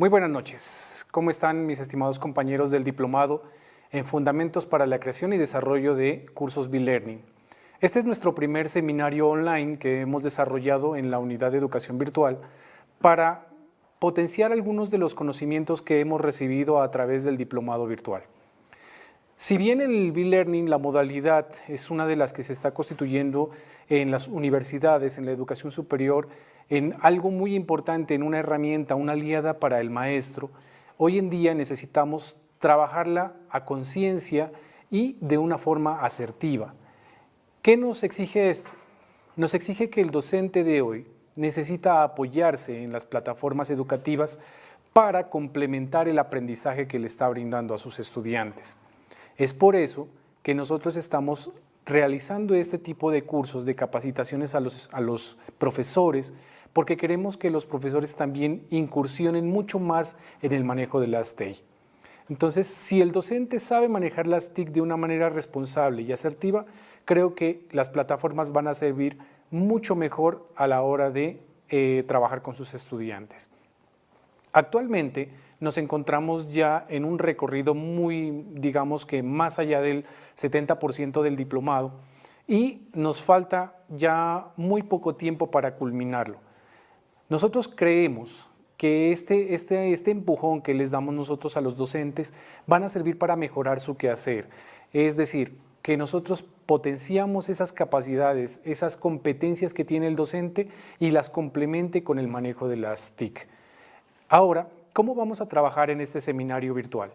Muy buenas noches. ¿Cómo están mis estimados compañeros del Diplomado en Fundamentos para la Creación y Desarrollo de Cursos B-Learning? Este es nuestro primer seminario online que hemos desarrollado en la Unidad de Educación Virtual para potenciar algunos de los conocimientos que hemos recibido a través del Diplomado Virtual. Si bien el B-Learning, la modalidad, es una de las que se está constituyendo en las universidades, en la educación superior, en algo muy importante, en una herramienta, una aliada para el maestro, hoy en día necesitamos trabajarla a conciencia y de una forma asertiva. ¿Qué nos exige esto? Nos exige que el docente de hoy necesita apoyarse en las plataformas educativas para complementar el aprendizaje que le está brindando a sus estudiantes. Es por eso que nosotros estamos realizando este tipo de cursos, de capacitaciones a los profesores, porque queremos que los profesores también incursionen mucho más en el manejo de las TIC. Entonces, si el docente sabe manejar las TIC de una manera responsable y asertiva, creo que las plataformas van a servir mucho mejor a la hora de trabajar con sus estudiantes. Actualmente nos encontramos ya en un recorrido muy, digamos que más allá del 70% del diplomado y nos falta ya muy poco tiempo para culminarlo. Nosotros creemos que este empujón que les damos nosotros a los docentes van a servir para mejorar su quehacer, es decir, que nosotros potenciamos esas capacidades, esas competencias que tiene el docente y las complemente con el manejo de las TIC. Ahora, ¿cómo vamos a trabajar en este seminario virtual?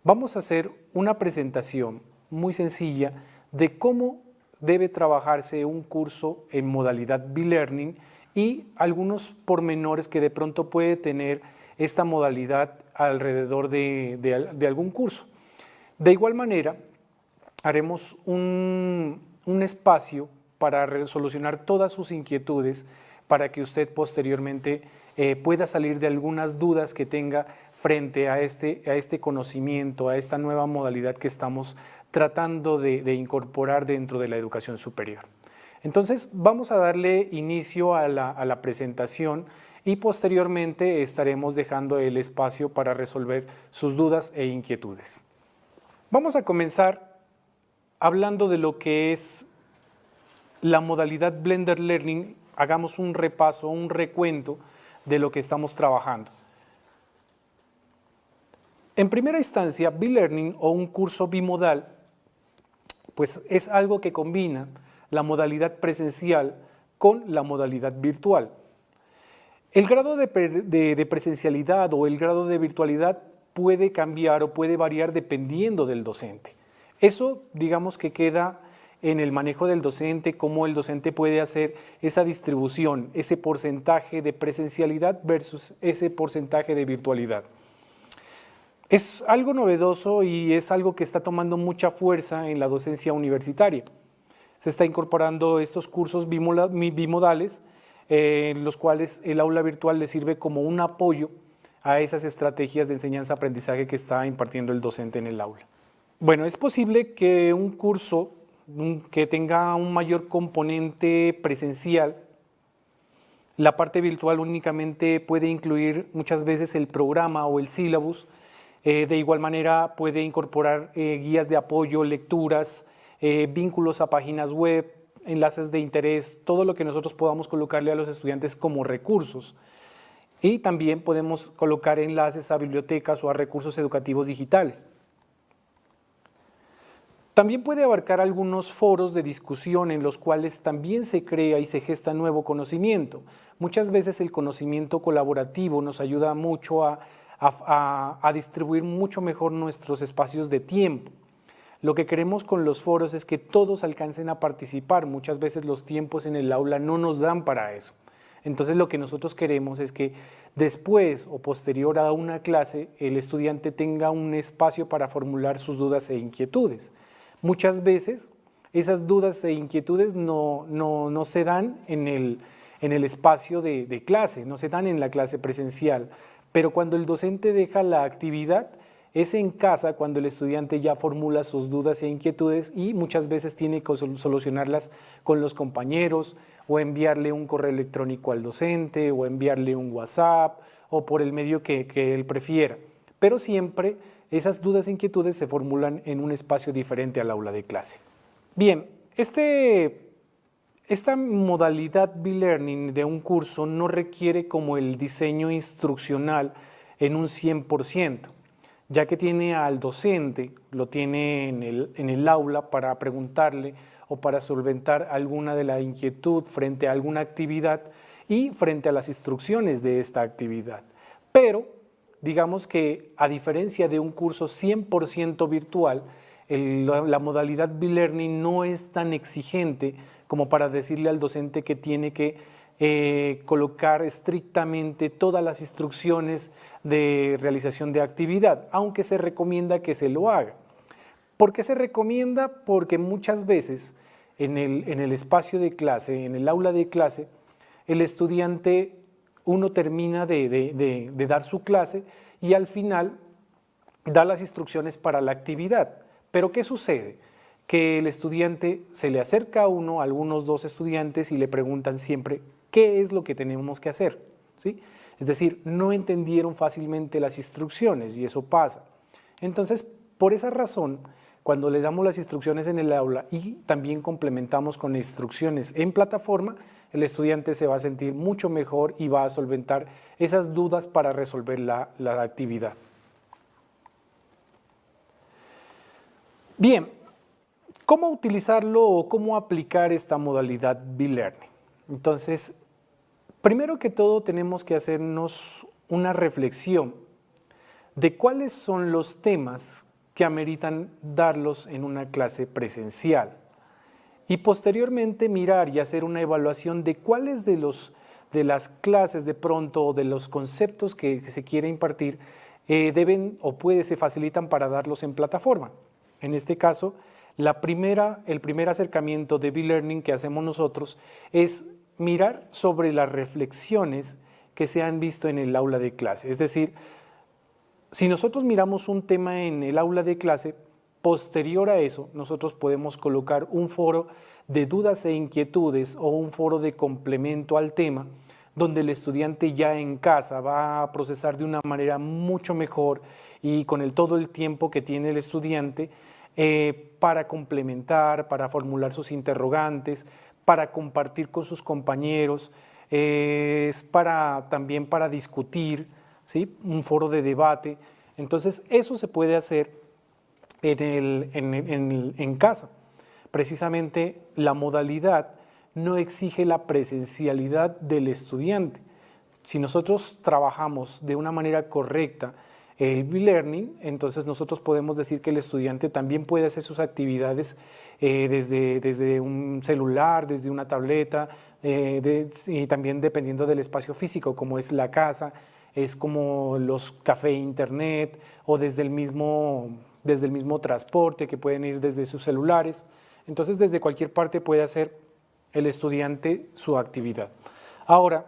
Vamos a hacer una presentación muy sencilla de cómo debe trabajarse un curso en modalidad B-Learning y algunos pormenores que de pronto puede tener esta modalidad alrededor de algún curso. De igual manera, haremos un espacio para solucionar todas sus inquietudes para que usted posteriormente pueda salir de algunas dudas que tenga frente a este conocimiento, a esta nueva modalidad que estamos tratando de incorporar dentro de la educación superior. Entonces, vamos a darle inicio a la presentación y posteriormente estaremos dejando el espacio para resolver sus dudas e inquietudes. Vamos a comenzar hablando de lo que es la modalidad Blended Learning. Hagamos un repaso, un recuento de lo que estamos trabajando. En primera instancia, B-Learning o un curso bimodal, pues es algo que combina la modalidad presencial con la modalidad virtual. El grado de presencialidad o el grado de virtualidad puede cambiar o puede variar dependiendo del docente. Eso, digamos que queda en el manejo del docente, cómo el docente puede hacer esa distribución, ese porcentaje de presencialidad versus ese porcentaje de virtualidad. Es algo novedoso y es algo que está tomando mucha fuerza en la docencia universitaria. Se está incorporando estos cursos bimodales, en los cuales el aula virtual le sirve como un apoyo a esas estrategias de enseñanza-aprendizaje que está impartiendo el docente en el aula. Bueno, es posible que un curso que tenga un mayor componente presencial, la parte virtual únicamente puede incluir muchas veces el programa o el sílabus, de igual manera puede incorporar guías de apoyo, lecturas, vínculos a páginas web, enlaces de interés, todo lo que nosotros podamos colocarle a los estudiantes como recursos. Y también podemos colocar enlaces a bibliotecas o a recursos educativos digitales. También puede abarcar algunos foros de discusión en los cuales también se crea y se gesta nuevo conocimiento. Muchas veces el conocimiento colaborativo nos ayuda mucho a distribuir mucho mejor nuestros espacios de tiempo. Lo que queremos con los foros es que todos alcancen a participar. Muchas veces los tiempos en el aula no nos dan para eso. Entonces lo que nosotros queremos es que después o posterior a una clase el estudiante tenga un espacio para formular sus dudas e inquietudes. Muchas veces esas dudas e inquietudes no se dan en el espacio de clase, no se dan en la clase presencial, pero cuando el docente deja la actividad, es en casa cuando el estudiante ya formula sus dudas e inquietudes y muchas veces tiene que solucionarlas con los compañeros o enviarle un correo electrónico al docente o enviarle un WhatsApp o por el medio que él prefiera. Pero siempre esas dudas e inquietudes se formulan en un espacio diferente al aula de clase. Bien, esta modalidad B-Learning de un curso no requiere como el diseño instruccional en un 100%, ya que tiene al docente, lo tiene en el aula para preguntarle o para solventar alguna de la inquietud frente a alguna actividad y frente a las instrucciones de esta actividad. Pero digamos que a diferencia de un curso 100% virtual, la modalidad B-Learning no es tan exigente como para decirle al docente que tiene que colocar estrictamente todas las instrucciones de realización de actividad, aunque se recomienda que se lo haga. ¿Por qué se recomienda? Porque muchas veces en el espacio de clase, en el aula de clase, el estudiante, uno termina de dar su clase y al final da las instrucciones para la actividad. Pero ¿qué sucede? Que el estudiante se le acerca a uno, a algunos dos estudiantes, y le preguntan siempre qué es lo que tenemos que hacer, ¿sí? Es decir, no entendieron fácilmente las instrucciones y eso pasa. Entonces, por esa razón, cuando le damos las instrucciones en el aula y también complementamos con instrucciones en plataforma, el estudiante se va a sentir mucho mejor y va a solventar esas dudas para resolver la actividad. Bien, ¿cómo utilizarlo o cómo aplicar esta modalidad B-Learning? Entonces, primero que todo tenemos que hacernos una reflexión de cuáles son los temas que ameritan darlos en una clase presencial y posteriormente mirar y hacer una evaluación de cuáles de las clases de pronto o de los conceptos que se quiere impartir deben o se facilitan para darlos en plataforma. En este caso, el primer acercamiento de B-Learning que hacemos nosotros es mirar sobre las reflexiones que se han visto en el aula de clase. Es decir, si nosotros miramos un tema en el aula de clase, posterior a eso, nosotros podemos colocar un foro de dudas e inquietudes o un foro de complemento al tema, donde el estudiante ya en casa va a procesar de una manera mucho mejor y con todo el tiempo que tiene el estudiante para complementar, para formular sus interrogantes, para compartir con sus compañeros, también para discutir, ¿sí? Un foro de debate. Entonces, eso se puede hacer en casa. Precisamente la modalidad no exige la presencialidad del estudiante. Si nosotros trabajamos de una manera correcta el B-Learning, entonces nosotros podemos decir que el estudiante también puede hacer sus actividades desde un celular, desde una tableta, y también dependiendo del espacio físico, como es la casa, es como los cafés internet o desde el mismo transporte que pueden ir desde sus celulares. Entonces, desde cualquier parte puede hacer el estudiante su actividad. Ahora,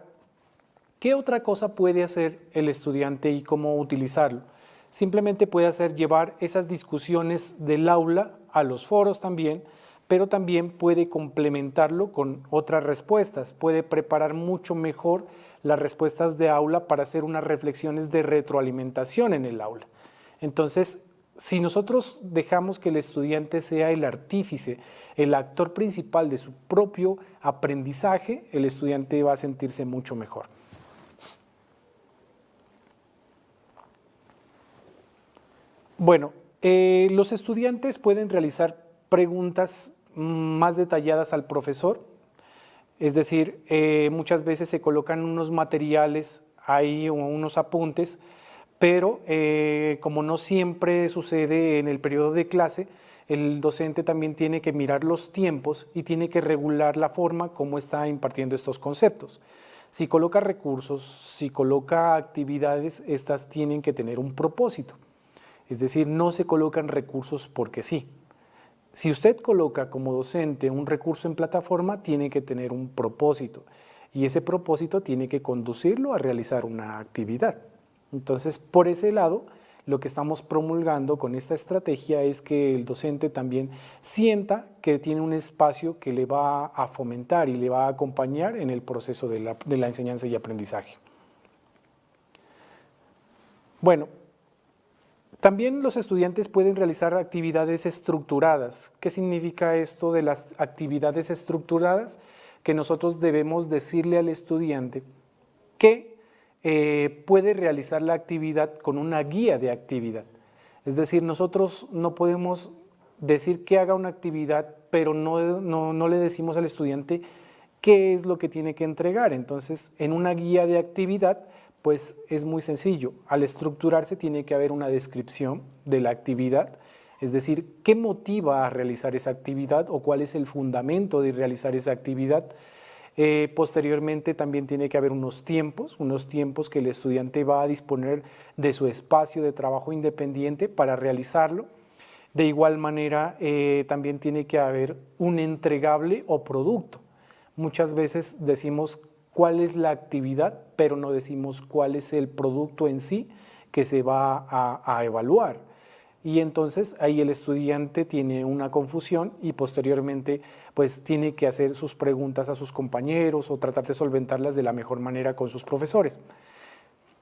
¿qué otra cosa puede hacer el estudiante y cómo utilizarlo? Simplemente puede llevar esas discusiones del aula a los foros también, pero también puede complementarlo con otras respuestas. Puede preparar mucho mejor las respuestas de aula para hacer unas reflexiones de retroalimentación en el aula. Entonces, si nosotros dejamos que el estudiante sea el artífice, el actor principal de su propio aprendizaje, el estudiante va a sentirse mucho mejor. Bueno, los estudiantes pueden realizar preguntas más detalladas al profesor, es decir, muchas veces se colocan unos materiales ahí o unos apuntes, pero como no siempre sucede en el periodo de clase, el docente también tiene que mirar los tiempos y tiene que regular la forma como está impartiendo estos conceptos. Si coloca recursos, si coloca actividades, estas tienen que tener un propósito. Es decir, no se colocan recursos porque sí. Si usted coloca como docente un recurso en plataforma, tiene que tener un propósito y ese propósito tiene que conducirlo a realizar una actividad. Entonces, por ese lado, lo que estamos promulgando con esta estrategia es que el docente también sienta que tiene un espacio que le va a fomentar y le va a acompañar en el proceso de la enseñanza y aprendizaje. Bueno, también los estudiantes pueden realizar actividades estructuradas. ¿Qué significa esto de las actividades estructuradas? Que nosotros debemos decirle al estudiante que puede realizar la actividad con una guía de actividad. Es decir, nosotros no podemos decir que haga una actividad, pero no le decimos al estudiante qué es lo que tiene que entregar. Entonces, en una guía de actividad, pues es muy sencillo. Al estructurarse tiene que haber una descripción de la actividad, es decir, qué motiva a realizar esa actividad o cuál es el fundamento de realizar esa actividad. Posteriormente también tiene que haber unos tiempos que el estudiante va a disponer de su espacio de trabajo independiente para realizarlo. De igual manera, también tiene que haber un entregable o producto. Muchas veces decimos cuál es la actividad, pero no decimos cuál es el producto en sí que se va a evaluar. Y entonces ahí el estudiante tiene una confusión y posteriormente pues tiene que hacer sus preguntas a sus compañeros o tratar de solventarlas de la mejor manera con sus profesores.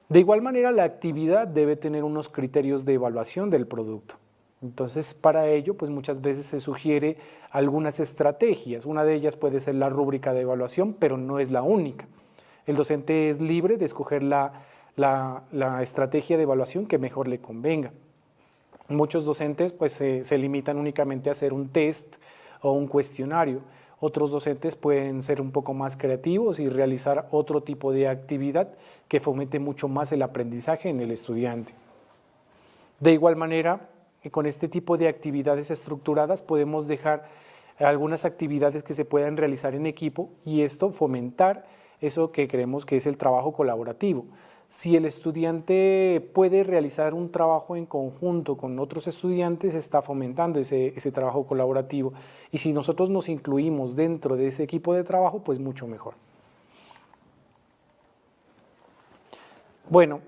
De igual manera, la actividad debe tener unos criterios de evaluación del producto. Entonces, para ello, pues muchas veces se sugiere algunas estrategias. Una de ellas puede ser la rúbrica de evaluación, pero no es la única. El docente es libre de escoger la estrategia de evaluación que mejor le convenga. Muchos docentes pues, se limitan únicamente a hacer un test o un cuestionario. Otros docentes pueden ser un poco más creativos y realizar otro tipo de actividad que fomente mucho más el aprendizaje en el estudiante. De igual manera, con este tipo de actividades estructuradas podemos dejar algunas actividades que se puedan realizar en equipo y esto fomentar eso que creemos que es el trabajo colaborativo. Si el estudiante puede realizar un trabajo en conjunto con otros estudiantes, está fomentando ese trabajo colaborativo. Y si nosotros nos incluimos dentro de ese equipo de trabajo, pues mucho mejor. Bueno,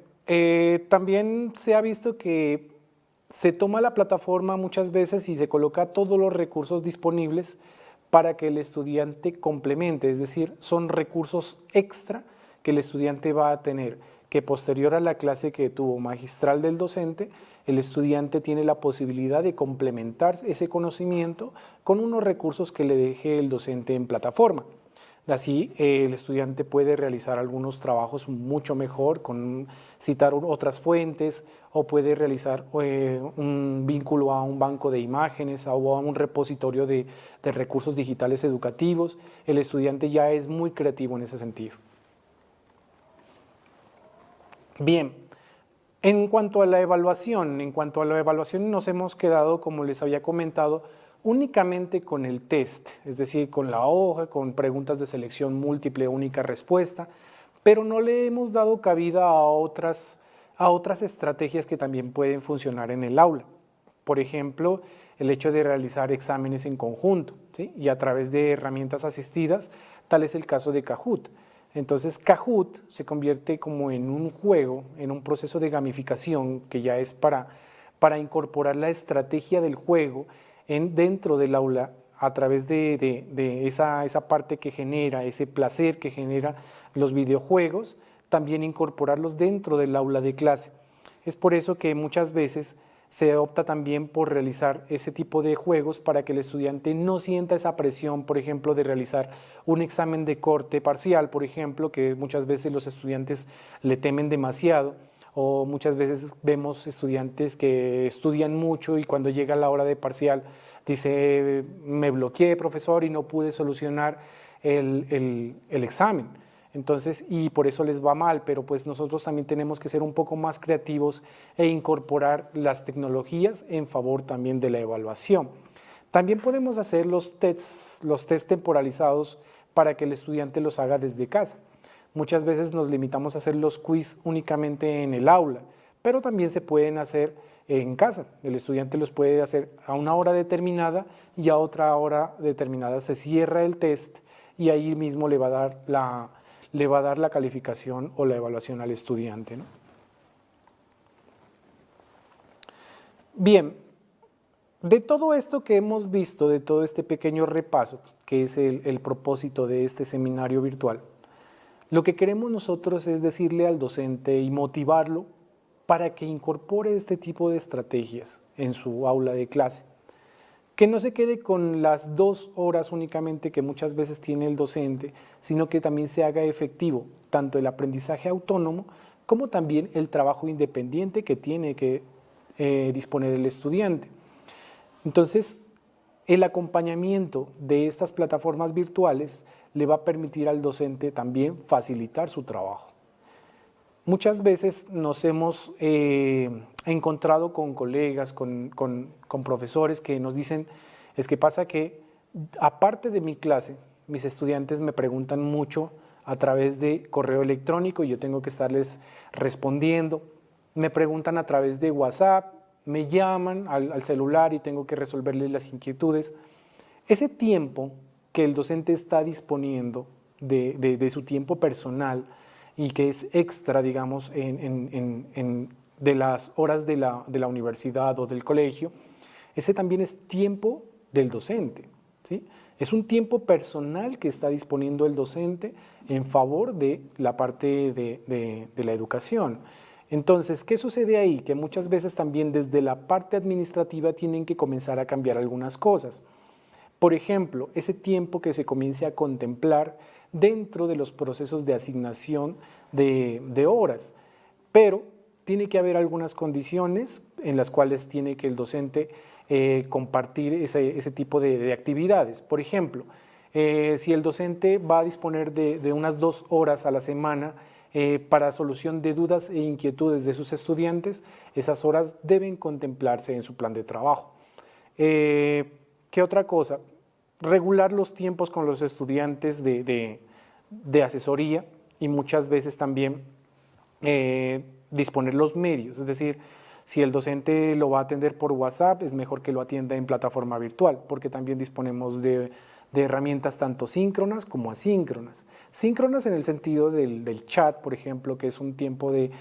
también se ha visto que se toma la plataforma muchas veces y se coloca todos los recursos disponibles para que el estudiante complemente, es decir, son recursos extra que el estudiante va a tener, que posterior a la clase que tuvo magistral del docente, el estudiante tiene la posibilidad de complementar ese conocimiento con unos recursos que le deje el docente en plataforma. Así, el estudiante puede realizar algunos trabajos mucho mejor, con citar otras fuentes, o puede realizar un vínculo a un banco de imágenes o a un repositorio de recursos digitales educativos. El estudiante ya es muy creativo en ese sentido. Bien, en cuanto a la evaluación nos hemos quedado, como les había comentado, únicamente con el test, es decir, con la hoja, con preguntas de selección múltiple, única respuesta, pero no le hemos dado cabida a otras estrategias que también pueden funcionar en el aula. Por ejemplo, el hecho de realizar exámenes en conjunto, ¿sí? Y a través de herramientas asistidas, tal es el caso de Kahoot. Entonces, Kahoot se convierte como en un juego, en un proceso de gamificación que ya es para incorporar la estrategia del juego dentro del aula a través de esa parte que genera, ese placer que genera los videojuegos, también incorporarlos dentro del aula de clase. Es por eso que muchas veces se opta también por realizar ese tipo de juegos para que el estudiante no sienta esa presión, por ejemplo, de realizar un examen de corte parcial, por ejemplo, que muchas veces los estudiantes le temen demasiado, o muchas veces vemos estudiantes que estudian mucho y cuando llega la hora de parcial dice, me bloqueé, profesor, y no pude solucionar el examen. Entonces, y por eso les va mal, pero pues nosotros también tenemos que ser un poco más creativos e incorporar las tecnologías en favor también de la evaluación. También podemos hacer los test temporalizados para que el estudiante los haga desde casa. Muchas veces nos limitamos a hacer los quiz únicamente en el aula, pero también se pueden hacer en casa. El estudiante los puede hacer a una hora determinada y a otra hora determinada se cierra el test y ahí mismo le va a dar la calificación o la evaluación al estudiante, ¿no? Bien, de todo esto que hemos visto, de todo este pequeño repaso, que es el propósito de este seminario virtual, lo que queremos nosotros es decirle al docente y motivarlo para que incorpore este tipo de estrategias en su aula de clase. Que no se quede con las 2 horas únicamente que muchas veces tiene el docente, sino que también se haga efectivo tanto el aprendizaje autónomo como también el trabajo independiente que tiene que disponer el estudiante. Entonces, el acompañamiento de estas plataformas virtuales le va a permitir al docente también facilitar su trabajo. Muchas veces nos hemos encontrado con colegas, con profesores que nos dicen, es que pasa que aparte de mi clase, mis estudiantes me preguntan mucho a través de correo electrónico y yo tengo que estarles respondiendo, me preguntan a través de WhatsApp, me llaman al celular y tengo que resolverles las inquietudes. Ese tiempo que el docente está disponiendo de su tiempo personal y que es extra, digamos, de las horas de la universidad o del colegio, ese también es tiempo del docente, ¿sí? Es un tiempo personal que está disponiendo el docente en favor de la parte de la educación. Entonces, ¿qué sucede ahí? Que muchas veces también desde la parte administrativa tienen que comenzar a cambiar algunas cosas. Por ejemplo, ese tiempo que se comience a contemplar dentro de los procesos de asignación de horas, pero tiene que haber algunas condiciones en las cuales tiene que el docente compartir ese tipo de actividades. Por ejemplo, si el docente va a disponer de unas 2 horas a la semana para solución de dudas e inquietudes de sus estudiantes, esas horas deben contemplarse en su plan de trabajo. ¿Qué otra cosa? Regular los tiempos con los estudiantes de asesoría y muchas veces también disponer los medios, es decir, si el docente lo va a atender por WhatsApp, es mejor que lo atienda en plataforma virtual, porque también disponemos de herramientas tanto síncronas como asíncronas. Síncronas en el sentido del chat, por ejemplo, que es un tiempo de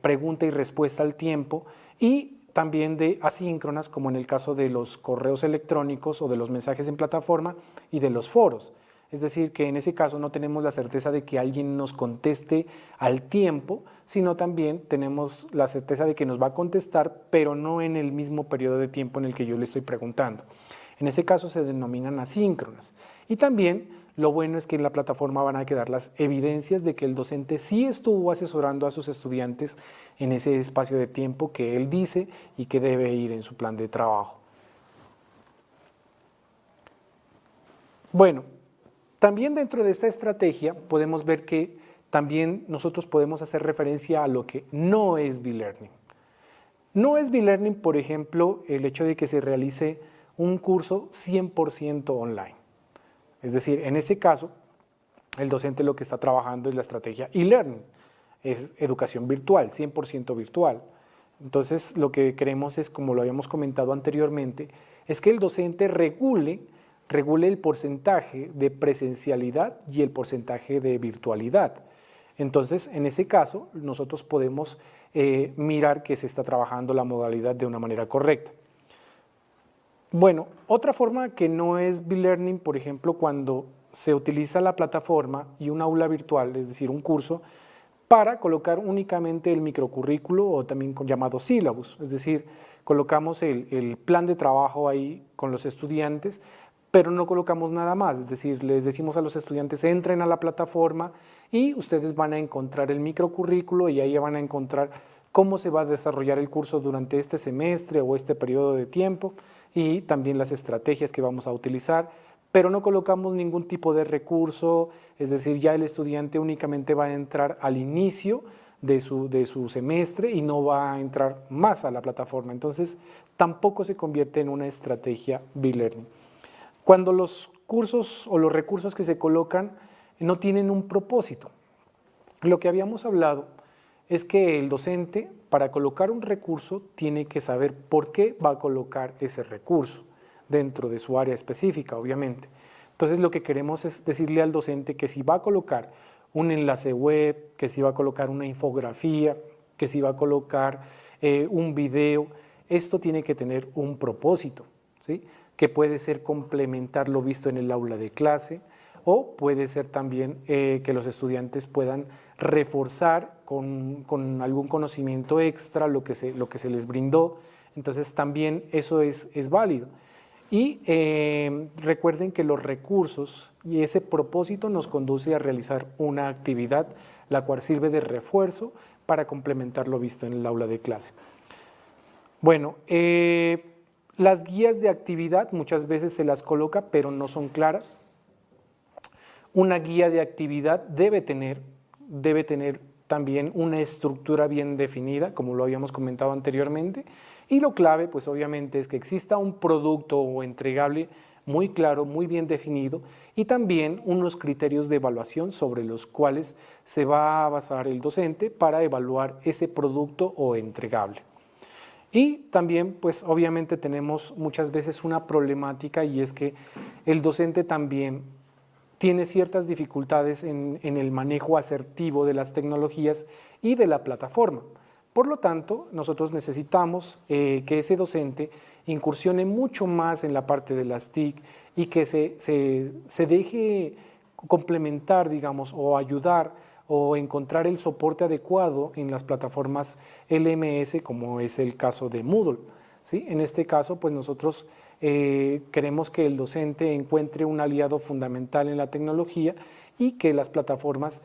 pregunta y respuesta al tiempo, y también de asíncronas, como en el caso de los correos electrónicos o de los mensajes en plataforma y de los foros. Es decir, que en ese caso no tenemos la certeza de que alguien nos conteste al tiempo, sino también tenemos la certeza de que nos va a contestar, pero no en el mismo periodo de tiempo en el que yo le estoy preguntando. En ese caso se denominan asíncronas. Y también lo bueno es que en la plataforma van a quedar las evidencias de que el docente sí estuvo asesorando a sus estudiantes en ese espacio de tiempo que él dice y que debe ir en su plan de trabajo. Bueno, también dentro de esta estrategia podemos ver que también nosotros podemos hacer referencia a lo que no es B-Learning. No es B-Learning, por ejemplo, el hecho de que se realice un curso 100% online. Es decir, en este caso, el docente lo que está trabajando es la estrategia e-learning, es educación virtual, 100% virtual. Entonces, lo que queremos es, como lo habíamos comentado anteriormente, es que el docente regule el porcentaje de presencialidad y el porcentaje de virtualidad. Entonces, en ese caso, nosotros podemos mirar que se está trabajando la modalidad de una manera correcta. Bueno, otra forma que no es B-Learning, por ejemplo, cuando se utiliza la plataforma y un aula virtual, es decir, un curso, para colocar únicamente el microcurrículo o también llamado sílabus, es decir, colocamos el plan de trabajo ahí con los estudiantes, pero no colocamos nada más, es decir, les decimos a los estudiantes entren a la plataforma y ustedes van a encontrar el microcurrículo y ahí van a encontrar cómo se va a desarrollar el curso durante este semestre o este periodo de tiempo y también las estrategias que vamos a utilizar, pero no colocamos ningún tipo de recurso, es decir, ya el estudiante únicamente va a entrar al inicio de su semestre y no va a entrar más a la plataforma, entonces tampoco se convierte en una estrategia B-Learning. Cuando los cursos o los recursos que se colocan no tienen un propósito, lo que habíamos hablado es que el docente, para colocar un recurso, tiene que saber por qué va a colocar ese recurso dentro de su área específica, obviamente. Entonces, lo que queremos es decirle al docente que si va a colocar un enlace web, que si va a colocar una infografía, que si va a colocar un video, esto tiene que tener un propósito, ¿sí? Que puede ser complementar lo visto en el aula de clase, o puede ser también que los estudiantes puedan reforzar con algún conocimiento extra lo que se les brindó. Entonces también eso es válido. Y recuerden que los recursos y ese propósito nos conduce a realizar una actividad, la cual sirve de refuerzo para complementar lo visto en el aula de clase. Bueno, las guías de actividad muchas veces se las coloca, pero no son claras. Una guía de actividad debe tener también una estructura bien definida, como lo habíamos comentado anteriormente, y lo clave, pues obviamente, es que exista un producto o entregable muy claro, muy bien definido, y también unos criterios de evaluación sobre los cuales se va a basar el docente para evaluar ese producto o entregable. Y también, pues obviamente tenemos muchas veces una problemática, y es que el docente también tiene ciertas dificultades en el manejo asertivo de las tecnologías y de la plataforma. Por lo tanto, nosotros necesitamos que ese docente incursione mucho más en la parte de las TIC y que se deje complementar, digamos, o ayudar o encontrar el soporte adecuado en las plataformas LMS, como es el caso de Moodle, ¿sí? En este caso, pues nosotros queremos que el docente encuentre un aliado fundamental en la tecnología y que las plataformas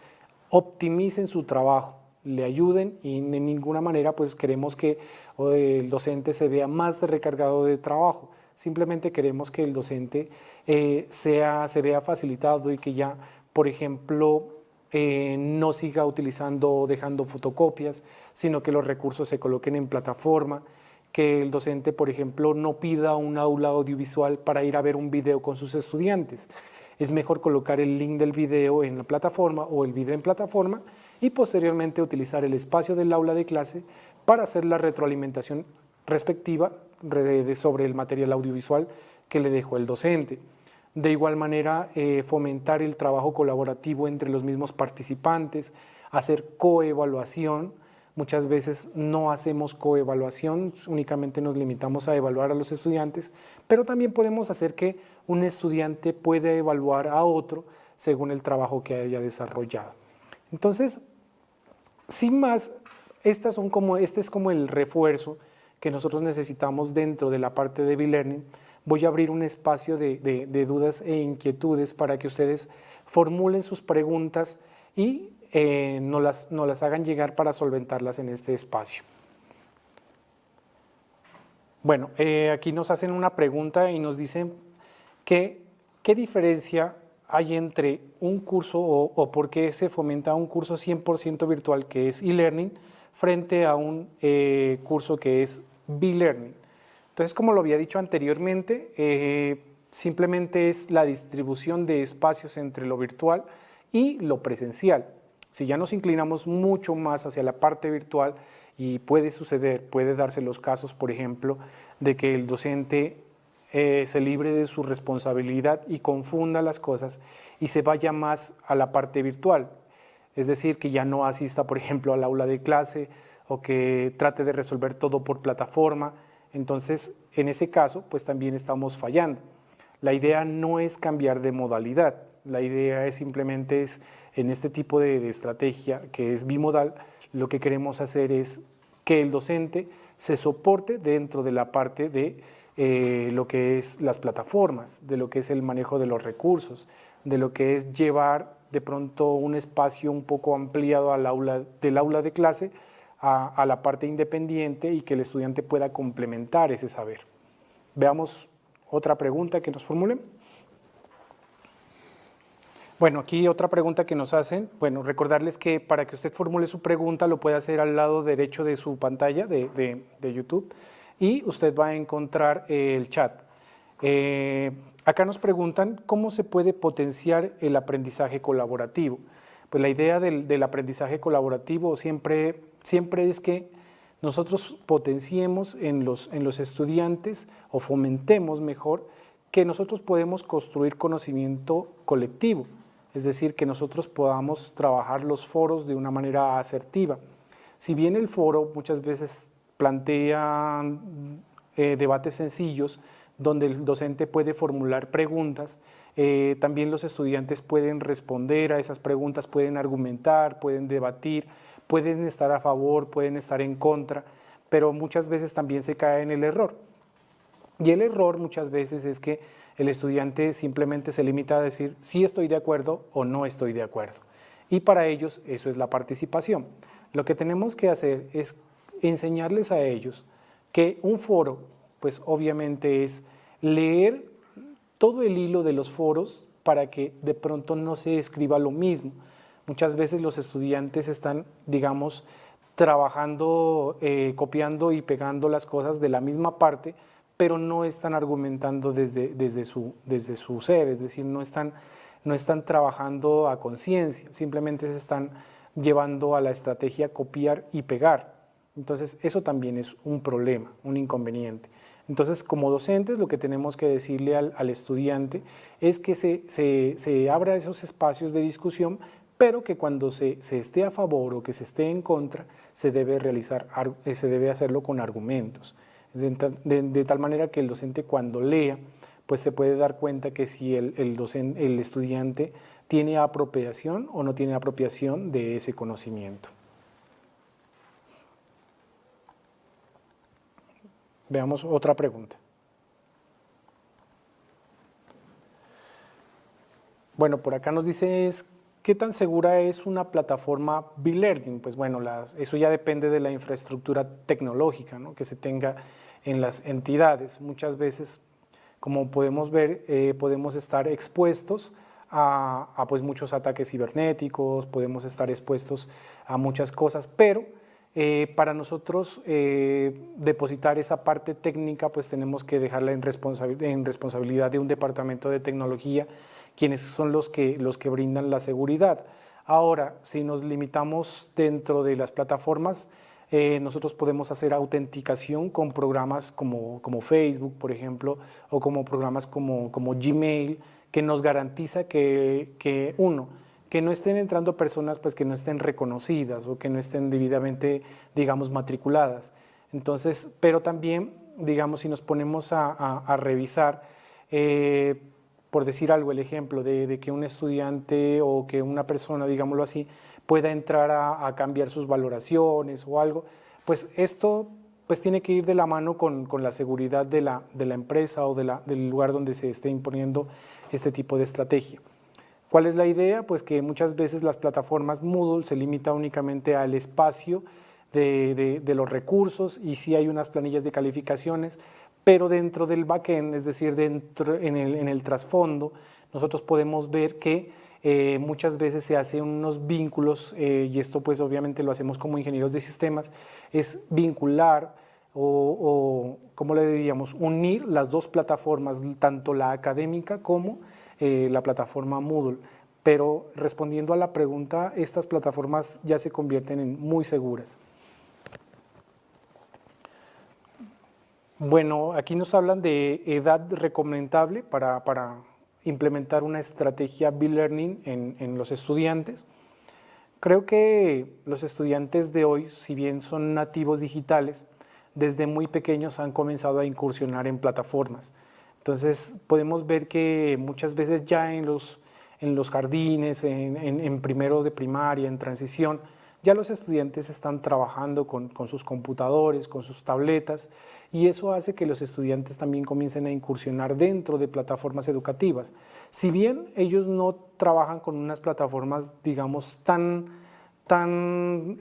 optimicen su trabajo, le ayuden, y de ninguna manera pues queremos que el docente se vea más recargado de trabajo. Simplemente queremos que el docente se vea facilitado y que ya, por ejemplo, no siga utilizando o dejando fotocopias, sino que los recursos se coloquen en plataforma, que el docente, por ejemplo, no pida un aula audiovisual para ir a ver un video con sus estudiantes. Es mejor colocar el link del video en la plataforma o el video en plataforma y posteriormente utilizar el espacio del aula de clase para hacer la retroalimentación respectiva sobre el material audiovisual que le dejó el docente. De igual manera, fomentar el trabajo colaborativo entre los mismos participantes, hacer coevaluación. Muchas veces no hacemos coevaluación, únicamente nos limitamos a evaluar a los estudiantes, pero también podemos hacer que un estudiante pueda evaluar a otro según el trabajo que haya desarrollado. Entonces, sin más, este es como el refuerzo que nosotros necesitamos dentro de la parte de B-Learning. Voy a abrir un espacio de dudas e inquietudes para que ustedes formulen sus preguntas y nos las hagan llegar para solventarlas en este espacio. Bueno, aquí nos hacen una pregunta y nos dicen que ¿qué diferencia hay entre un curso o por qué se fomenta un curso 100% virtual que es e-learning frente a un curso que es B-Learning? Entonces, como lo había dicho anteriormente, simplemente es la distribución de espacios entre lo virtual y lo presencial. Si ya nos inclinamos mucho más hacia la parte virtual, y puede darse los casos, por ejemplo, de que el docente se libre de su responsabilidad y confunda las cosas y se vaya más a la parte virtual. Es decir, que ya no asista, por ejemplo, al aula de clase o que trate de resolver todo por plataforma. Entonces, en ese caso, pues también estamos fallando. La idea no es cambiar de modalidad, la idea es simplemente en este tipo de estrategia que es bimodal, lo que queremos hacer es que el docente se soporte dentro de la parte de lo que es las plataformas, de lo que es el manejo de los recursos, de lo que es llevar de pronto un espacio un poco ampliado del aula de clase a la parte independiente y que el estudiante pueda complementar ese saber. Veamos otra pregunta que nos formulen. Bueno, aquí otra pregunta que nos hacen. Bueno, recordarles que para que usted formule su pregunta lo puede hacer al lado derecho de su pantalla de YouTube y usted va a encontrar el chat. Acá nos preguntan cómo se puede potenciar el aprendizaje colaborativo. Pues la idea del aprendizaje colaborativo siempre es que nosotros potenciemos en los estudiantes o fomentemos mejor que nosotros podemos construir conocimiento colectivo, es decir, que nosotros podamos trabajar los foros de una manera asertiva. Si bien el foro muchas veces plantea debates sencillos donde el docente puede formular preguntas. También los estudiantes pueden responder a esas preguntas, pueden argumentar, pueden debatir, pueden estar a favor, pueden estar en contra, pero muchas veces también se cae en el error. Y el error muchas veces es que el estudiante simplemente se limita a decir sí estoy de acuerdo o no estoy de acuerdo. Y para ellos eso es la participación. Lo que tenemos que hacer es enseñarles a ellos que un foro, pues obviamente es leer todo el hilo de los foros para que de pronto no se escriba lo mismo. Muchas veces los estudiantes están, digamos, trabajando, copiando y pegando las cosas de la misma parte, pero no están argumentando desde su ser, es decir, no están trabajando a conciencia, simplemente se están llevando a la estrategia copiar y pegar. Entonces, eso también es un problema, un inconveniente. Entonces, como docentes, lo que tenemos que decirle al estudiante es que se abra esos espacios de discusión, pero que cuando se esté a favor o que se esté en contra, se debe hacerlo con argumentos. De tal manera que el docente cuando lea, pues se puede dar cuenta que si el estudiante tiene apropiación o no tiene apropiación de ese conocimiento. Veamos otra pregunta. Bueno, por acá nos dice ¿qué tan segura es una plataforma B-Learning? Pues bueno, eso ya depende de la infraestructura tecnológica, ¿no?, que se tenga en las entidades. Muchas veces, como podemos ver, podemos estar expuestos a pues muchos ataques cibernéticos, podemos estar expuestos a muchas cosas, pero para nosotros depositar esa parte técnica, pues tenemos que dejarla en responsabilidad de un departamento de tecnología, quienes son los que brindan la seguridad. Ahora, si nos limitamos dentro de las plataformas, nosotros podemos hacer autenticación con programas como Facebook, por ejemplo, o como programas como Gmail, que nos garantiza que no estén entrando personas pues, que no estén reconocidas o que no estén debidamente, digamos, matriculadas. Entonces, pero también, digamos, si nos ponemos a revisar, por decir algo, el ejemplo de que un estudiante o que una persona, digámoslo así, pueda entrar a cambiar sus valoraciones o algo, pues esto pues tiene que ir de la mano con la seguridad de la empresa o del lugar donde se esté imponiendo este tipo de estrategia. ¿Cuál es la idea? Pues que muchas veces las plataformas Moodle se limita únicamente al espacio de los recursos y sí hay unas planillas de calificaciones, pero dentro del backend, es decir, en el trasfondo, nosotros podemos ver que muchas veces se hacen unos vínculos, y esto pues obviamente lo hacemos como ingenieros de sistemas, es vincular o ¿cómo le diríamos? Unir las dos plataformas, tanto la académica como la plataforma Moodle. Pero respondiendo a la pregunta, estas plataformas ya se convierten en muy seguras. Bueno, aquí nos hablan de edad recomendable para implementar una estrategia B-Learning en los estudiantes. Creo que los estudiantes de hoy, si bien son nativos digitales, desde muy pequeños han comenzado a incursionar en plataformas. Entonces podemos ver que muchas veces ya en los jardines, en primero de primaria, en transición, ya los estudiantes están trabajando con sus computadores, con sus tabletas, y eso hace que los estudiantes también comiencen a incursionar dentro de plataformas educativas. Si bien ellos no trabajan con unas plataformas, digamos, tan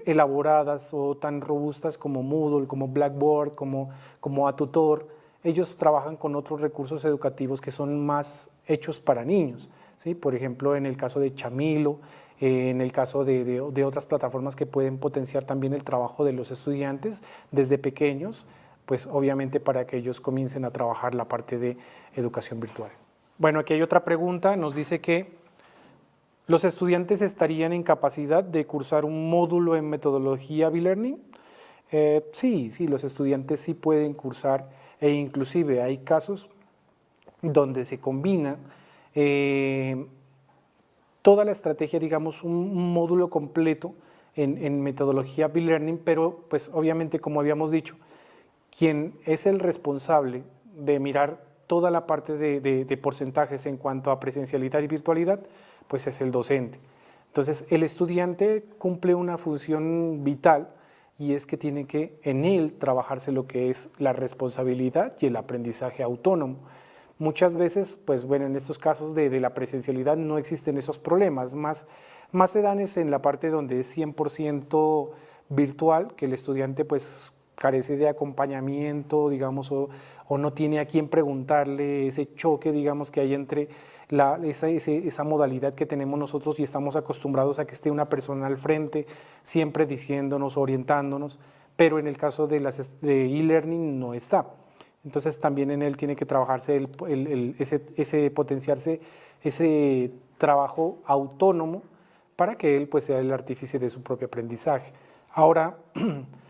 elaboradas o tan robustas como Moodle, como Blackboard, como Atutor, ellos trabajan con otros recursos educativos que son más hechos para niños, ¿sí? Por ejemplo, en el caso de Chamilo, en el caso de otras plataformas que pueden potenciar también el trabajo de los estudiantes desde pequeños, pues obviamente para que ellos comiencen a trabajar la parte de educación virtual. Bueno, aquí hay otra pregunta, nos dice que ¿los estudiantes estarían en capacidad de cursar un módulo en metodología B-Learning? Sí, los estudiantes sí pueden cursar, e inclusive hay casos donde se combina toda la estrategia, digamos, un módulo completo en metodología B-Learning, pero pues obviamente, como habíamos dicho, quien es el responsable de mirar toda la parte de porcentajes en cuanto a presencialidad y virtualidad, pues es el docente. Entonces, el estudiante cumple una función vital y es que tiene que en él trabajarse lo que es la responsabilidad y el aprendizaje autónomo. Muchas veces, pues bueno, en estos casos de la presencialidad no existen esos problemas, más se dan es en la parte donde es 100% virtual, que el estudiante pues carece de acompañamiento, digamos, o no tiene a quién preguntarle, ese choque, digamos, que hay entre esa modalidad que tenemos nosotros y estamos acostumbrados a que esté una persona al frente, siempre diciéndonos, orientándonos, pero en el caso de e-learning no está. Entonces también en él tiene que trabajarse potenciarse ese trabajo autónomo para que él pues sea el artífice de su propio aprendizaje. Ahora,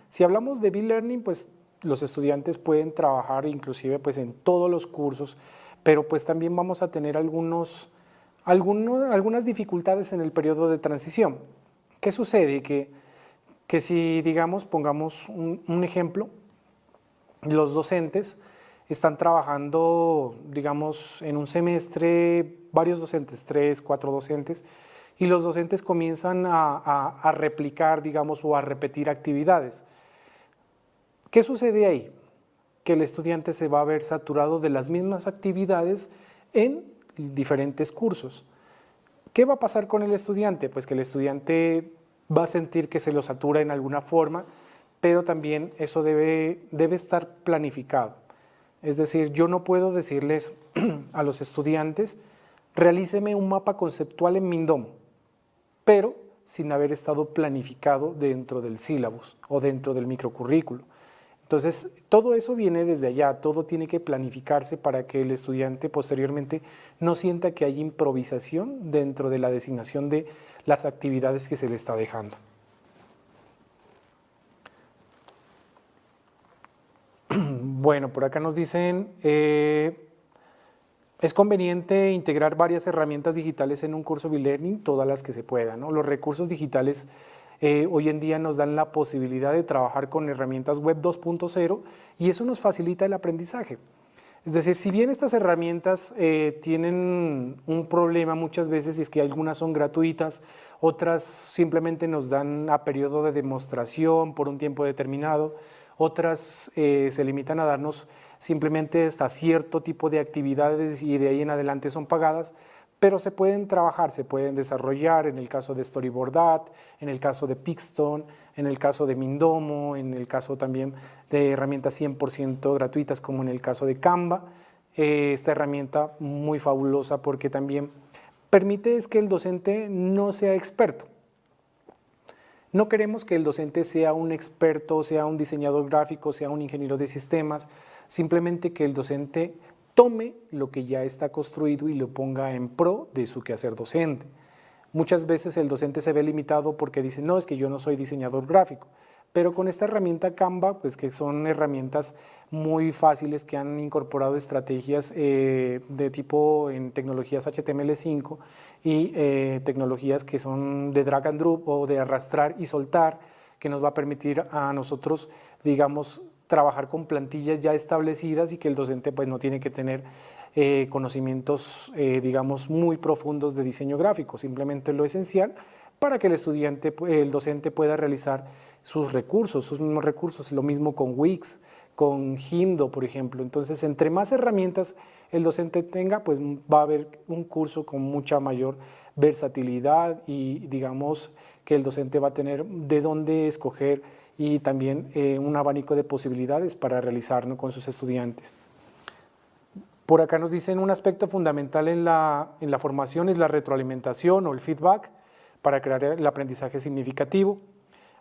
si hablamos de B-Learning, pues los estudiantes pueden trabajar inclusive pues en todos los cursos, pero pues también vamos a tener algunas dificultades en el periodo de transición. ¿Qué sucede? Que si, digamos, pongamos un ejemplo, los docentes están trabajando, digamos, en un semestre, varios docentes, 3, 4 docentes, y los docentes comienzan a replicar, digamos, o a repetir actividades. ¿Qué sucede ahí? Que el estudiante se va a ver saturado de las mismas actividades en diferentes cursos. ¿Qué va a pasar con el estudiante? Pues que el estudiante va a sentir que se lo satura en alguna forma, pero también eso debe estar planificado. Es decir, yo no puedo decirles a los estudiantes, realíceme un mapa conceptual en Mindomo, pero sin haber estado planificado dentro del sílabus o dentro del microcurrículo. Entonces, todo eso viene desde allá, todo tiene que planificarse para que el estudiante posteriormente no sienta que hay improvisación dentro de la designación de las actividades que se le está dejando. Bueno, por acá nos dicen, es conveniente integrar varias herramientas digitales en un curso B-Learning, todas las que se puedan, ¿no? Los recursos digitales hoy en día nos dan la posibilidad de trabajar con herramientas web 2.0 y eso nos facilita el aprendizaje. Es decir, si bien estas herramientas tienen un problema muchas veces y es que algunas son gratuitas, otras simplemente nos dan a periodo de demostración por un tiempo determinado, otras se limitan a darnos simplemente hasta cierto tipo de actividades y de ahí en adelante son pagadas, pero se pueden trabajar, se pueden desarrollar en el caso de Storyboard, en el caso de Pixton, en el caso de Mindomo, en el caso también de herramientas 100% gratuitas como en el caso de Canva. Esta herramienta muy fabulosa porque también permite es que el docente no sea experto. No queremos que el docente sea un experto, sea un diseñador gráfico, sea un ingeniero de sistemas, simplemente que el docente tome lo que ya está construido y lo ponga en pro de su quehacer docente. Muchas veces el docente se ve limitado porque dice, no, es que yo no soy diseñador gráfico, pero con esta herramienta Canva, pues que son herramientas muy fáciles que han incorporado estrategias de tipo en tecnologías HTML5 y tecnologías que son de drag and drop o de arrastrar y soltar, que nos va a permitir a nosotros, digamos, trabajar con plantillas ya establecidas y que el docente pues no tiene que tener conocimientos, digamos, muy profundos de diseño gráfico, simplemente lo esencial para que el estudiante, el docente pueda realizar sus recursos, sus mismos recursos, lo mismo con Wix, con Jimdo, por ejemplo. Entonces, entre más herramientas el docente tenga, pues va a haber un curso con mucha mayor versatilidad y digamos que el docente va a tener de dónde escoger y también un abanico de posibilidades para realizar, ¿no?, con sus estudiantes. Por acá nos dicen un aspecto fundamental en la formación es la retroalimentación o el feedback para crear el aprendizaje significativo.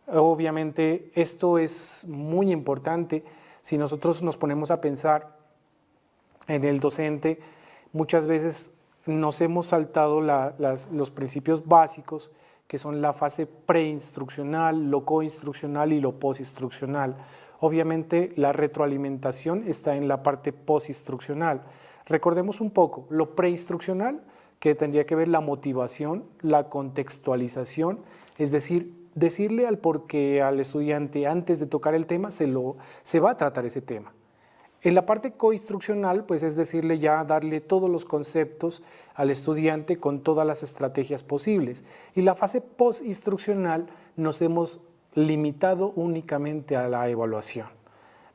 Obviamente esto es muy importante. Si nosotros nos ponemos a pensar en el docente, muchas veces nos hemos saltado los principios básicos que son la fase preinstruccional, lo coinstruccional y lo postinstruccional. Obviamente la retroalimentación está en la parte postinstruccional. Recordemos un poco, lo preinstruccional, que tendría que ver la motivación, la contextualización, es decir, decirle al estudiante antes de tocar el tema, se va a tratar ese tema. En la parte coinstruccional, pues es decirle ya, darle todos los conceptos al estudiante con todas las estrategias posibles. Y la fase postinstruccional nos hemos limitado únicamente a la evaluación.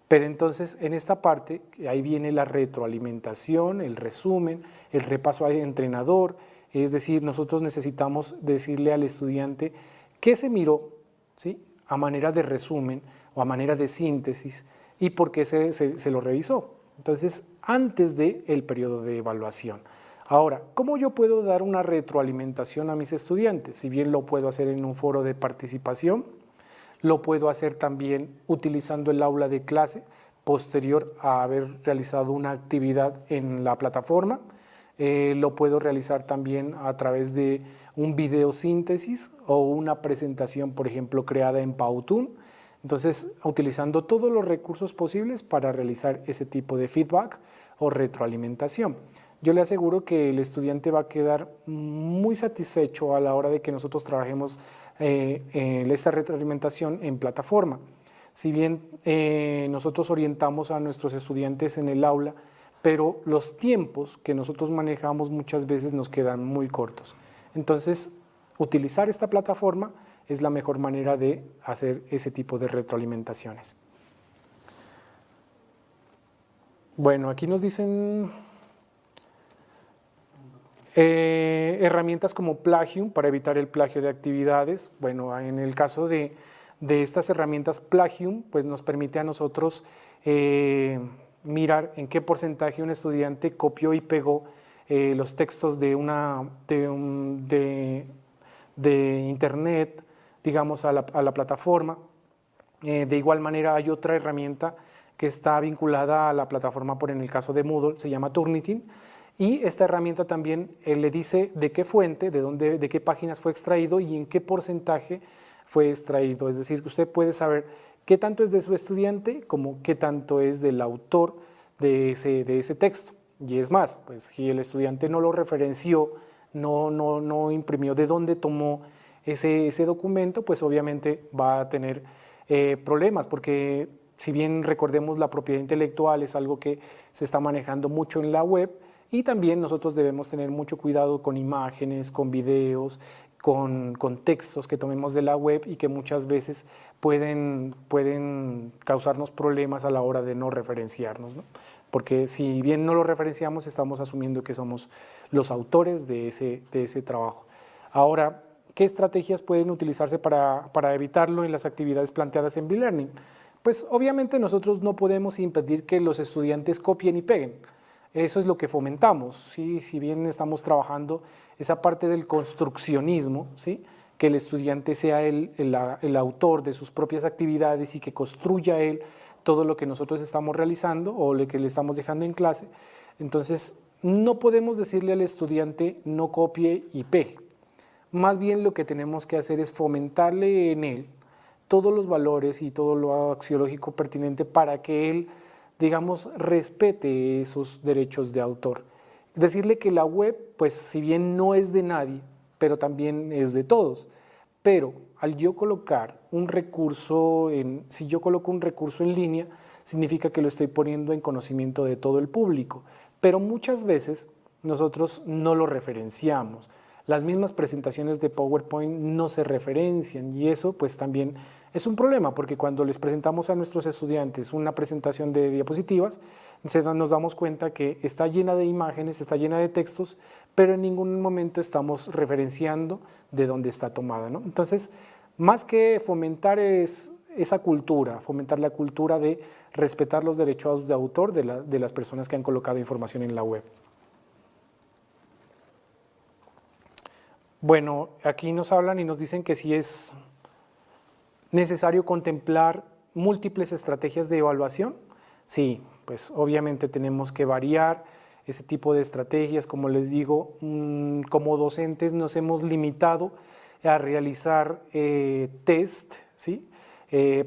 Pero entonces en esta parte, ahí viene la retroalimentación, el resumen, el repaso al entrenador, es decir, nosotros necesitamos decirle al estudiante qué se miró, ¿sí?, a manera de resumen o a manera de síntesis, y por qué se lo revisó. Entonces, antes del periodo de evaluación. Ahora, ¿cómo yo puedo dar una retroalimentación a mis estudiantes? Si bien lo puedo hacer en un foro de participación, lo puedo hacer también utilizando el aula de clase posterior a haber realizado una actividad en la plataforma. Lo puedo realizar también a través de un video síntesis o una presentación, por ejemplo, creada en Powtoon. Entonces, utilizando todos los recursos posibles para realizar ese tipo de feedback o retroalimentación. Yo le aseguro que el estudiante va a quedar muy satisfecho a la hora de que nosotros trabajemos esta retroalimentación en plataforma. Si bien nosotros orientamos a nuestros estudiantes en el aula, pero los tiempos que nosotros manejamos muchas veces nos quedan muy cortos. Entonces, utilizar esta plataforma es la mejor manera de hacer ese tipo de retroalimentaciones. Bueno, aquí nos dicen herramientas como Plagium para evitar el plagio de actividades. Bueno, en el caso de estas herramientas Plagium, pues nos permite a nosotros mirar en qué porcentaje un estudiante copió y pegó los textos de internet, digamos, a la plataforma. De igual manera hay otra herramienta que está vinculada a la plataforma, en el caso de Moodle, se llama Turnitin, y esta herramienta también le dice de qué fuente, de qué páginas fue extraído y en qué porcentaje fue extraído. Es decir, que usted puede saber qué tanto es de su estudiante como qué tanto es del autor de ese texto. Y es más, pues si el estudiante no lo referenció, no imprimió de dónde tomó ese documento, pues obviamente va a tener problemas, porque si bien recordemos la propiedad intelectual es algo que se está manejando mucho en la web, y también nosotros debemos tener mucho cuidado con imágenes, con videos, con textos que tomemos de la web y que muchas veces pueden causarnos problemas a la hora de no referenciarnos, ¿no? Porque si bien no lo referenciamos, estamos asumiendo que somos los autores de ese trabajo. Ahora, ¿qué estrategias pueden utilizarse para evitarlo en las actividades planteadas en B-Learning? Pues obviamente nosotros no podemos impedir que los estudiantes copien y peguen. Eso es lo que fomentamos, ¿sí? Si bien estamos trabajando esa parte del construccionismo, ¿sí?, que el estudiante sea el autor de sus propias actividades y que construya él todo lo que nosotros estamos realizando o lo que le estamos dejando en clase. Entonces, no podemos decirle al estudiante no copie y pegue. Más bien lo que tenemos que hacer es fomentarle en él todos los valores y todo lo axiológico pertinente para que él, digamos, respete esos derechos de autor. Decirle que la web, pues si bien no es de nadie, pero también es de todos. Pero al yo colocar un recurso, si yo coloco un recurso en línea, significa que lo estoy poniendo en conocimiento de todo el público. Pero muchas veces nosotros no lo referenciamos. Las mismas presentaciones de PowerPoint no se referencian y eso pues también es un problema, porque cuando les presentamos a nuestros estudiantes una presentación de diapositivas, nos damos cuenta que está llena de imágenes, está llena de textos, pero en ningún momento estamos referenciando de dónde está tomada, ¿no? Entonces, más que fomentar esa cultura, fomentar la cultura de respetar los derechos de autor de las personas que han colocado información en la web. Bueno, aquí nos hablan y nos dicen que si es necesario contemplar múltiples estrategias de evaluación. Sí, pues obviamente tenemos que variar ese tipo de estrategias. Como les digo, como docentes nos hemos limitado a realizar test, ¿sí?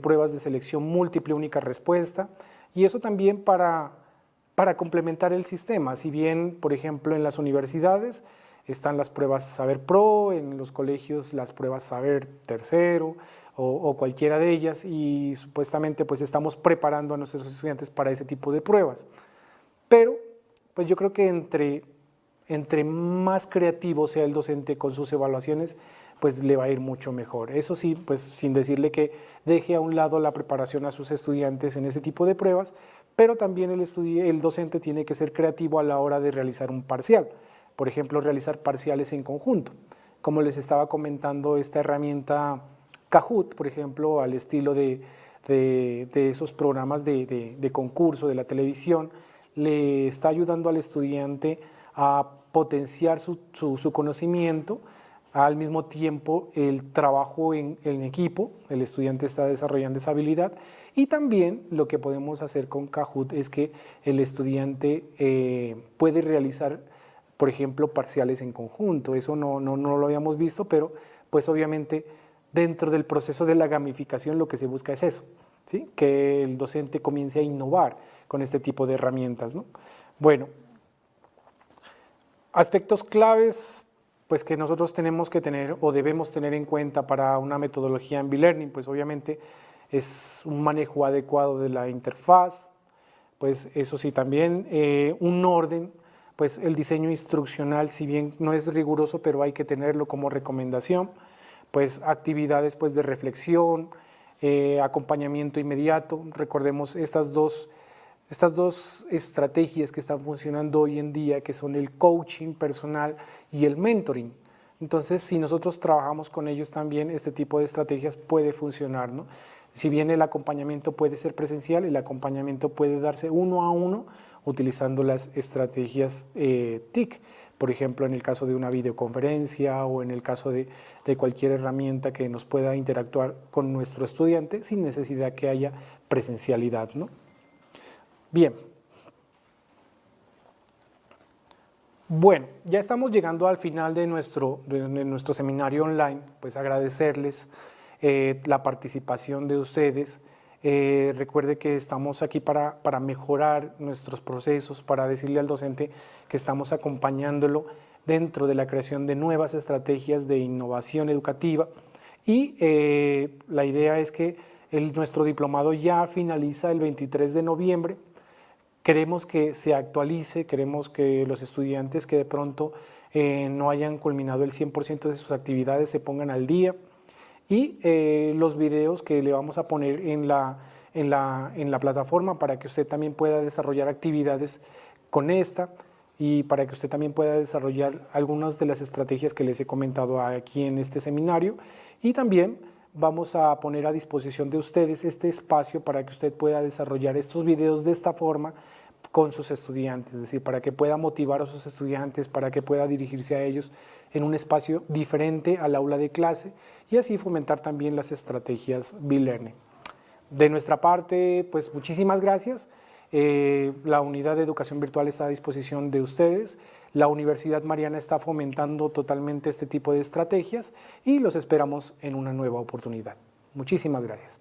Pruebas de selección múltiple, única respuesta, y eso también para complementar el sistema. Si bien, por ejemplo, en las universidades están las pruebas Saber Pro, en los colegios las pruebas Saber Tercero o cualquiera de ellas, y supuestamente pues estamos preparando a nuestros estudiantes para ese tipo de pruebas. Pero pues yo creo que entre más creativo sea el docente con sus evaluaciones, pues le va a ir mucho mejor. Eso sí, pues sin decirle que deje a un lado la preparación a sus estudiantes en ese tipo de pruebas, pero también el docente tiene que ser creativo a la hora de realizar un parcial. Por ejemplo, realizar parciales en conjunto. Como les estaba comentando, esta herramienta Kahoot, por ejemplo, al estilo de esos programas de concurso de la televisión, le está ayudando al estudiante a potenciar su conocimiento, al mismo tiempo el trabajo en equipo, el estudiante está desarrollando esa habilidad, y también lo que podemos hacer con Kahoot es que el estudiante puede realizar, por ejemplo, parciales en conjunto. Eso no lo habíamos visto, pero pues obviamente dentro del proceso de la gamificación lo que se busca es eso, ¿sí? Que el docente comience a innovar con este tipo de herramientas, ¿no? Bueno, aspectos claves pues que nosotros tenemos que tener o debemos tener en cuenta para una metodología en B-Learning, pues obviamente es un manejo adecuado de la interfaz, pues eso sí también, un orden, pues el diseño instruccional, si bien no es riguroso, pero hay que tenerlo como recomendación, pues actividades pues de reflexión, acompañamiento inmediato. Recordemos estas dos estrategias que están funcionando hoy en día, que son el coaching personal y el mentoring. Entonces, si nosotros trabajamos con ellos también, este tipo de estrategias puede funcionar, ¿no? Si bien el acompañamiento puede ser presencial, el acompañamiento puede darse uno a uno utilizando las estrategias TIC, por ejemplo, en el caso de una videoconferencia o en el caso de cualquier herramienta que nos pueda interactuar con nuestro estudiante sin necesidad que haya presencialidad, ¿no? Bien. Bueno, ya estamos llegando al final de nuestro seminario online, pues agradecerles la participación de ustedes. Recuerde que estamos aquí para mejorar nuestros procesos, para decirle al docente que estamos acompañándolo dentro de la creación de nuevas estrategias de innovación educativa, y la idea es que nuestro diplomado ya finaliza el 23 de noviembre. Queremos que se actualice, queremos que los estudiantes que de pronto no hayan culminado el 100% de sus actividades se pongan al día, y los videos que le vamos a poner en la plataforma para que usted también pueda desarrollar actividades con esta, y para que usted también pueda desarrollar algunas de las estrategias que les he comentado aquí en este seminario. Y también vamos a poner a disposición de ustedes este espacio para que usted pueda desarrollar estos videos de esta forma con sus estudiantes, es decir, para que pueda motivar a sus estudiantes, para que pueda dirigirse a ellos en un espacio diferente al aula de clase, y así fomentar también las estrategias B-Learning. De nuestra parte, pues muchísimas gracias. La unidad de educación virtual está a disposición de ustedes. La Universidad Mariana está fomentando totalmente este tipo de estrategias y los esperamos en una nueva oportunidad. Muchísimas gracias.